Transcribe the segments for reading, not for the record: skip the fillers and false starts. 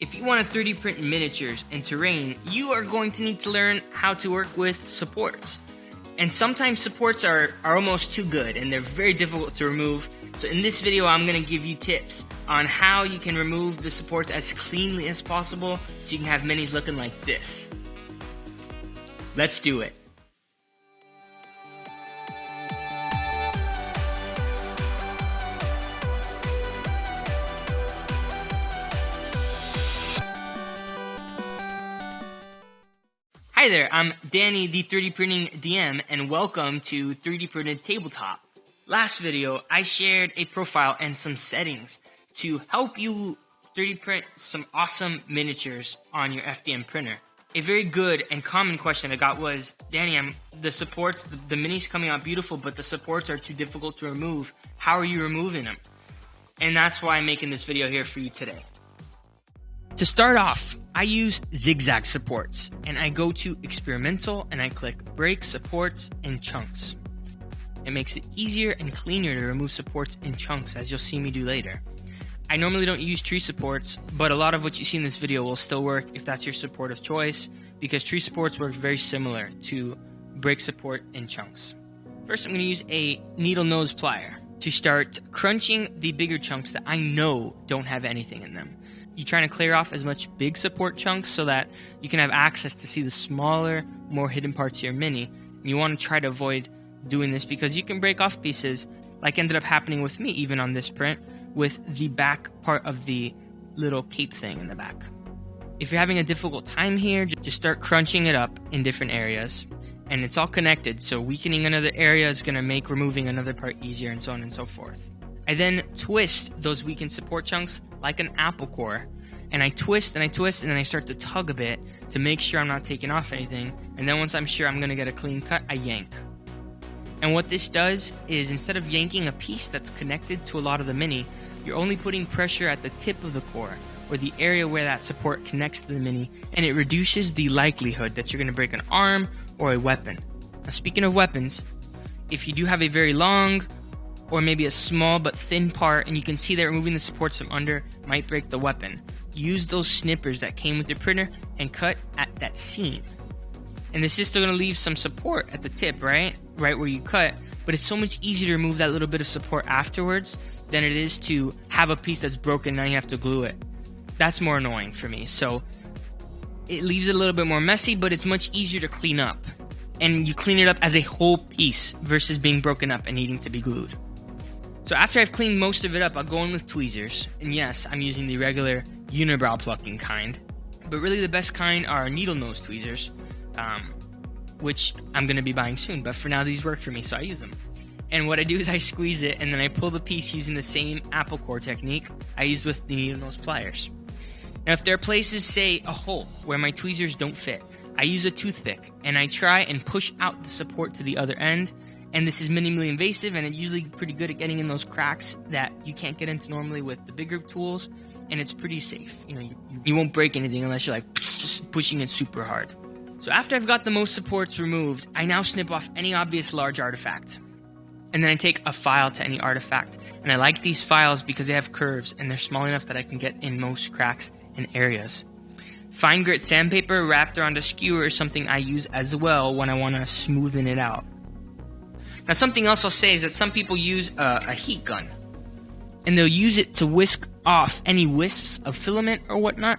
If you want to 3D print miniatures and terrain, you are going to need to learn how to work with supports. And sometimes supports are almost too good and they're very difficult to remove. So in this video, I'm going to give you tips on how you can remove the supports as cleanly as possible so you can have minis looking like this. Let's do it. Hi there, I'm Danny, the 3D Printing DM, and welcome to 3D Printed Tabletop. Last video, I shared a profile and some settings to help you 3D print some awesome miniatures on your FDM printer. A very good and common question I got was, Danny, the supports, the minis coming out beautiful, but the supports are too difficult to remove. How are you removing them? And that's why I'm making this video here for you today. To start off, I use zigzag supports, and I go to experimental and I click break supports in chunks. It makes it easier and cleaner to remove supports in chunks, as you'll see me do later. I normally don't use tree supports, but a lot of what you see in this video will still work if that's your support of choice, because tree supports work very similar to break support in chunks. First, I'm going to use a needle nose plier to start crunching the bigger chunks that I know don't have anything in them. You're trying to clear off as much big support chunks so that you can have access to see the smaller, more hidden parts of your mini. And you want to try to avoid doing this because you can break off pieces, like ended up happening with me even on this print, with the back part of the little cape thing in the back. If you're having a difficult time here, just start crunching it up in different areas. And it's all connected, so weakening another area is going to make removing another part easier, and so on and so forth. I then twist those weakened support chunks like an apple core, and I twist and I twist, and then I start to tug a bit to make sure I'm not taking off anything, and then once I'm sure I'm going to get a clean cut, I yank. And what this does is, instead of yanking a piece that's connected to a lot of the mini, you're only putting pressure at the tip of the core, or the area where that support connects to the mini, and it reduces the likelihood that you're going to break an arm or a weapon. Now, speaking of weapons, if you do have a very long or maybe a small but thin part, and you can see that removing the supports from under might break the weapon, use those snippers that came with your printer and cut at that seam. And this is still going to leave some support at the tip, right where you cut, but it's so much easier to remove that little bit of support afterwards than it is to have a piece that's broken and now you have to glue it. That's more annoying for me. So it leaves it a little bit more messy, but it's much easier to clean up. And you clean it up as a whole piece versus being broken up and needing to be glued. So after I've cleaned most of it up, I'll go in with tweezers. And yes, I'm using the regular unibrow plucking kind. But really the best kind are needle nose tweezers, which I'm going to be buying soon. But for now, these work for me, so I use them. And what I do is I squeeze it, and then I pull the piece using the same apple core technique I used with the needle nose pliers. Now, if there are places, say a hole, where my tweezers don't fit, I use a toothpick, and I try and push out the support to the other end. And this is minimally invasive, and it's usually pretty good at getting in those cracks that you can't get into normally with the bigger tools, and it's pretty safe. You won't break anything unless you're like just pushing it super hard. So after I've got the most supports removed, I now snip off any obvious large artifact. And then I take a file to any artifact. And I like these files because they have curves, and they're small enough that I can get in most cracks and areas. Fine grit sandpaper wrapped around a skewer is something I use as well when I want to smoothen it out. Now, something else I'll say is that some people use a heat gun, and they'll use it to whisk off any wisps of filament or whatnot.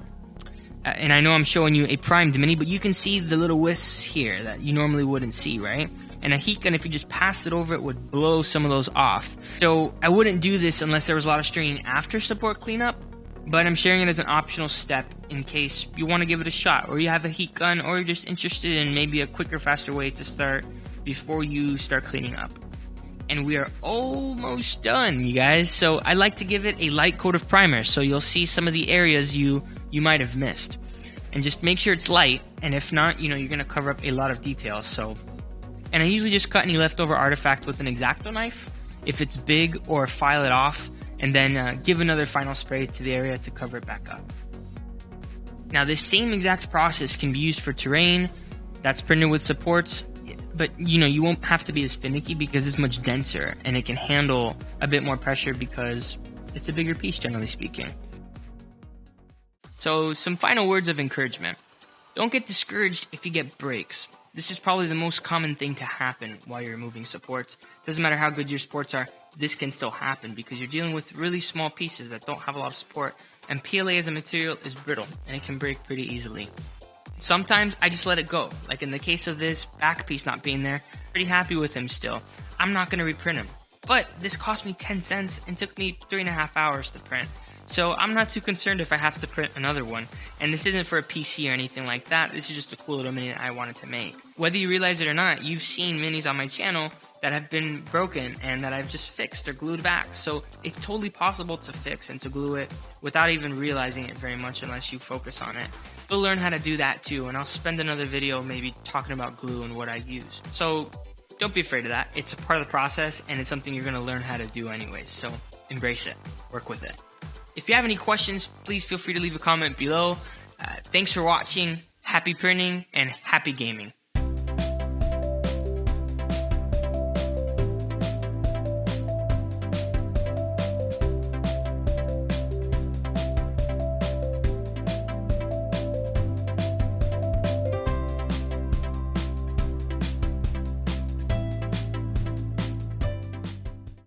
And I know I'm showing you a primed mini, but you can see the little wisps here that you normally wouldn't see, right? And a heat gun, if you just passed it over, it would blow some of those off. So I wouldn't do this unless there was a lot of straining after support cleanup, but I'm sharing it as an optional step in case you want to give it a shot, or you have a heat gun, or you're just interested in maybe a quicker, faster way to start before you start cleaning up. And we are almost done, you guys. So I like to give it a light coat of primer, so you'll see some of the areas you might have missed. And just make sure it's light, and if not, you're going to cover up a lot of details. And I usually just cut any leftover artifact with an X-Acto knife if it's big, or file it off, and then give another final spray to the area to cover it back up. Now, this same exact process can be used for terrain that's printed with supports, but you won't have to be as finicky because it's much denser and it can handle a bit more pressure because it's a bigger piece, generally speaking. So some final words of encouragement. Don't get discouraged if you get breaks. This is probably the most common thing to happen while you're removing supports. Doesn't matter how good your supports are, this can still happen because you're dealing with really small pieces that don't have a lot of support, and PLA as a material is brittle and it can break pretty easily. Sometimes I just let it go. Like in the case of this back piece not being there, pretty happy with him still. I'm not going to reprint him. But this cost me 10 cents and took me 3.5 hours to print. So I'm not too concerned if I have to print another one. And this isn't for a PC or anything like that. This is just a cool little mini that I wanted to make. Whether you realize it or not, you've seen minis on my channel that have been broken and that I've just fixed or glued back. So it's totally possible to fix and to glue it without even realizing it very much unless you focus on it. You'll learn how to do that too, and I'll spend another video maybe talking about glue and what I use. So don't be afraid of that. It's a part of the process and it's something you're going to learn how to do anyways. So embrace it. Work with it. If you have any questions, please feel free to leave a comment below. Thanks for watching. Happy printing and happy gaming.